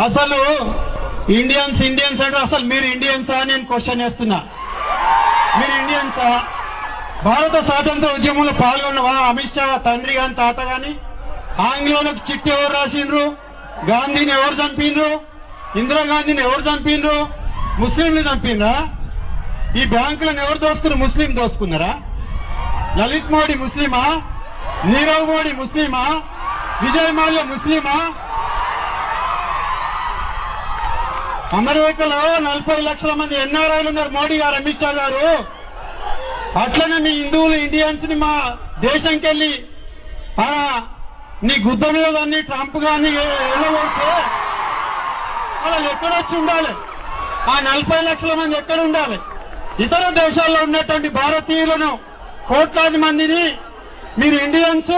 అసలు ఇండియన్స్ అంటే అసలు మీరు ఇండియన్సా అని నేను క్వశ్చన్ చేస్తున్నా. మీరు ఇండియన్సా? భారత స్వాతంత్ర ఉద్యమంలో పాల్గొన్నవా? అమిత్ షా తండ్రి గాని తాత గాని? ఆంగ్లేయులకు చిట్టి ఎవరు రాసిండ్రు? గాంధీని ఎవరు చంపిండ్రు? ఇందిరాగాంధీని ఎవరు చంపిండ్రు? ముస్లింలు చంపిండ్రా? ఈ బ్యాంకులను ఎవరు దోసుకున్నారు? ముస్లిం దోసుకున్నారా? లలిత్ మోడీ ముస్లిమా? నీరవ్ మోడీ ముస్లిమా? విజయ్ మాల్యా ముస్లిమా? అమెరికాలో 40 లక్షల మంది ఎన్ఆర్ఐలు ఉన్నారు. మోడీ గారు, అమిత్ షా గారు. అట్లనే మీ హిందువులు ఇండియన్స్ ని మా దేశంకి వెళ్ళి నీ గుద్ద మీద కానీ ట్రంప్ గాని వెళ్ళబోతే వాళ్ళు ఎక్కడొచ్చి ఉండాలి? ఆ 40 లక్షల మంది ఎక్కడ ఉండాలి? ఇతర దేశాల్లో ఉన్నటువంటి భారతీయులను కోట్లాది మందిని మీరు ఇండియన్స్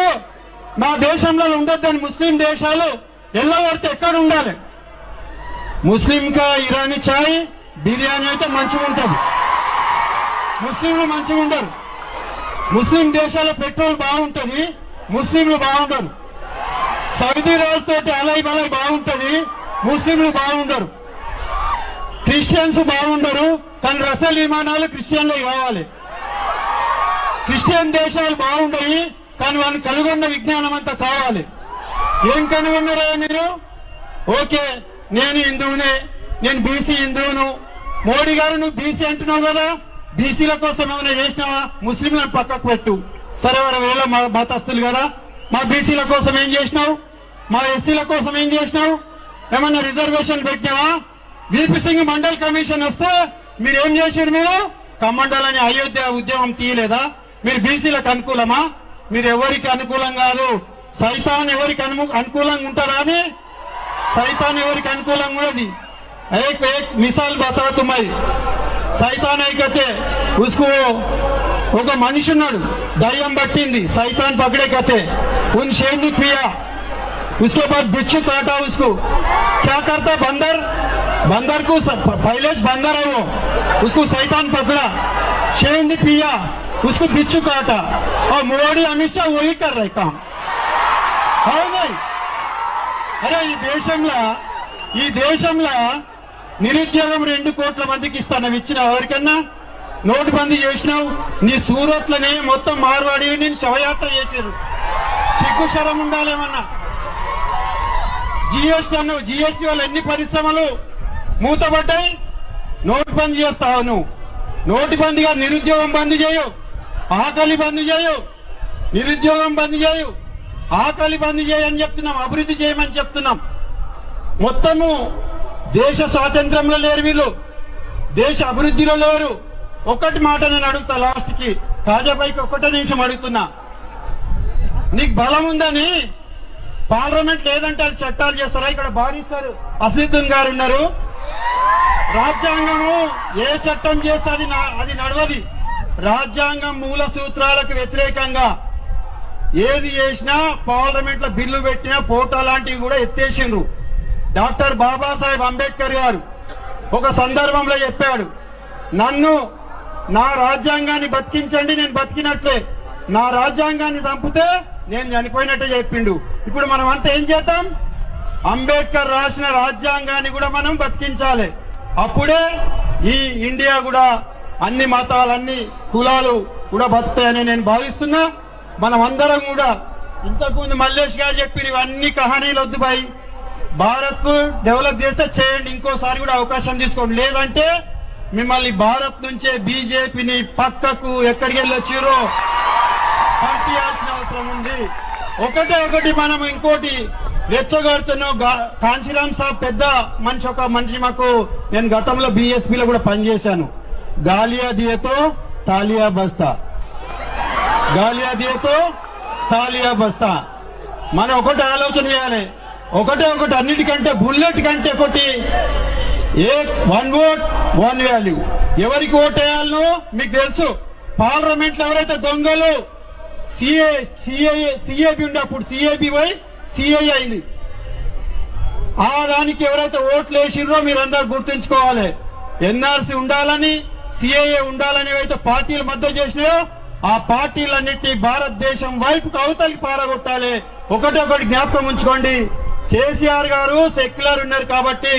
మా దేశంలో ఉండొద్దని ముస్లిం దేశాలు వెళ్ళబడితే ఎక్కడ ఉండాలి? ముస్లిం కా ఇరానీ చాయ్ బిర్యానీ అయితే మంచిగా ఉంటుంది, ముస్లింలు మంచిగా ఉండరు. ముస్లిం దేశాల పెట్రోల్ బాగుంటుంది, ముస్లింలు బాగుండరు. సౌదీ రాజుతోటి అలై బలై బాగుంటుంది, ముస్లింలు బాగుండరు. క్రిస్టియన్స్ బాగుండరు, కానీ రఫేల్ విమానాలు క్రిస్టియన్లు కావాలి. క్రిస్టియన్ దేశాలు బాగుంటాయి, కానీ వాళ్ళు కనుగొన్న విజ్ఞానం అంతా కావాలి. ఏం కనుగొన్నారా మీరు? ఓకే, నేను హిందువునే, నేను బీసీ హిందువును. మోడీ గారు నువ్వు బీసీ అంటున్నావు కదా, బీసీల కోసం ఏమైనా చేసినావా? ముస్లింలను పక్కకు పెట్టు. సరే, వేళ మా మతస్థులు కదా, మా బీసీల కోసం ఏం చేసినావు? మా ఎస్సీల కోసం ఏం చేసినావు? ఏమన్నా రిజర్వేషన్ పెట్టినావా? వీపీ సింగ్ మండల్ కమిషన్ వస్తే మీరేం చేశారు? మీరు కమండలని అయోధ్య ఉద్యమం తీయలేదా? మీరు బీసీలకు అనుకూలమా? మీరు ఎవరికి అనుకూలం కాదు. సైతాన్ ఎవరికి అనుకూలంగా ఉంటారా? అని సైతాన్ ఎవరికి అనుకూలంగా ఉన్నది? एक मिसाल बता तुम्हारी సైతాన్ అయితే उसको ఒక మనిషి ఉన్నాడు, దయ్యం పట్టింది, సైతాన్ పकड़े कहते उन शेर ने पिया, उसके बाद बिच्छू काटा उसको. क्या करता? बंदर को पहले बंदर है वो, उसको सैतान पकड़ा, शेर ने पिया, उसको बिच्छू काटा. और मोदी अमित शाह वही कर रहे काम है नहीं? अरे ఈ దేశంలో నిరుద్యోగం 2 కోట్ల మందికి ఇస్తాను ఇచ్చినావు? ఎవరికన్నా నోటుబందీ చేసినావు? నీ సూరత్లనే మొత్తం మార్వాడి నేను శవయాత్ర చేశారు. సిగ్గు శరం ఉండాలేమన్నా? జీఎస్టీ అన్నావు, జీఎస్టీ వల్ల ఎన్ని పరిశ్రమలు మూతపడ్డాయి? నోటుబందీ చేస్తావు నువ్వు. నోటుబందీగా నిరుద్యోగం బంద్ చేయు, ఆకలి బంద్ చేయు. నిరుద్యోగం బంద్ చేయు, ఆకలి బంద్ చేయని చెప్తున్నాం, అభివృద్ధి చేయమని చెప్తున్నాం. మొత్తము దేశ స్వాతంత్రంలో లేరు వీళ్ళు, దేశ అభివృద్ధిలో లేరు. ఒక్కటి మాట నేను అడుగుతా లాస్ట్ కి, కాజాబాయికి ఒక్కటే నిమిషం అడుగుతున్నా. నీకు బలం ఉందని పార్లమెంట్ లేదంటే అది చట్టాలు చేస్తారా? ఇక్కడ బారిస్తారు అసదుద్దీన్ గారు ఉన్నారు. రాజ్యాంగము ఏ చట్టం చేస్తే అది నడవది. రాజ్యాంగం మూల సూత్రాలకు వ్యతిరేకంగా ఏది చేసినా పార్లమెంట్ లో బిల్లు పెట్టినా ఫోటో లాంటివి కూడా ఎత్తేసిండ్రు. డాక్టర్ బాబాసాహెబ్ అంబేద్కర్ గారు ఒక సందర్భంలో చెప్పాడు, నన్ను నా రాజ్యాంగాన్ని బతికించండి, నేను బతికినట్లే. నా రాజ్యాంగాన్ని చంపితే నేను చనిపోయినట్టే చెప్పిండు. ఇప్పుడు మనం అంతా ఏం చేద్దాం? అంబేద్కర్ రాసిన రాజ్యాంగాన్ని కూడా మనం బతికించాలి. అప్పుడే ఈ ఇండియా కూడా అన్ని మతాలు, అన్ని కులాలు కూడా బతుకుతాయని నేను భావిస్తున్నా. మనం అందరం కూడా ఇంతకుముందు మల్లేష్ గారు చెప్పిన ఇవన్నీ కహానీలు వద్దు బాయ్. భారత్ డెవలప్ చేస్తే చేయండి, ఇంకోసారి కూడా అవకాశం తీసుకోండి. లేదంటే మిమ్మల్ని భారత్ నుంచే బీజేపీని పక్కకు ఎక్కడికి వెళ్ళొచ్చిరో పంపించాల్సిన అవసరం ఉంది. ఒకటి మనం ఇంకోటి రెచ్చగొడుతున్నాం. కాంచీరామ్ సాబ్ పెద్ద మనిషి, ఒక మనిషి మాకు, నేను గతంలో బీఎస్పీలో కూడా పనిచేశాను. గాలియా దియేతో తాలియా బస్తా, గాలియా దియేతో తాలియా బస్తా. మనం ఒకటి ఆలోచన చేయాలి. ఒకటి అన్నిటికంటే బుల్లెట్ కంటే ఒకటి, వన్ ఓట్ వన్ వాల్యూ. ఎవరికి ఓట్ వేయాలనో మీకు తెలుసు. పార్లమెంట్ లో ఎవరైతే దొంగలు సిఏబి ఉండే, అప్పుడు సిఏబి పోయి సిఐ అయింది. ఆ దానికి ఎవరైతే ఓట్లు వేసిర్రో మీరందరూ గుర్తుంచుకోవాలి. ఎన్ఆర్సీ ఉండాలని, సిఐఏ ఉండాలని ఏవైతే పార్టీలు మద్దతు చేసినాయో ఆ పార్టీలన్నింటినీ భారతదేశం వైపుకు అవతలికి పారగొట్టాలి. ఒకటి జ్ఞాపకం ఉంచుకోండి. కేసీఆర్ గారు సెక్యులర్ ఉన్నారు కాబట్టి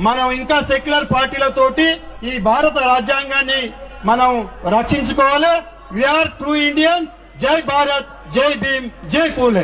మనం ఇంకా సెక్యులర్ పార్టీలతోటి ఈ భారత రాజ్యాంగాన్ని మనం రక్షించుకోవాలి. We are true Indian. జై భారత్, జై భీమ్, జై పూలే.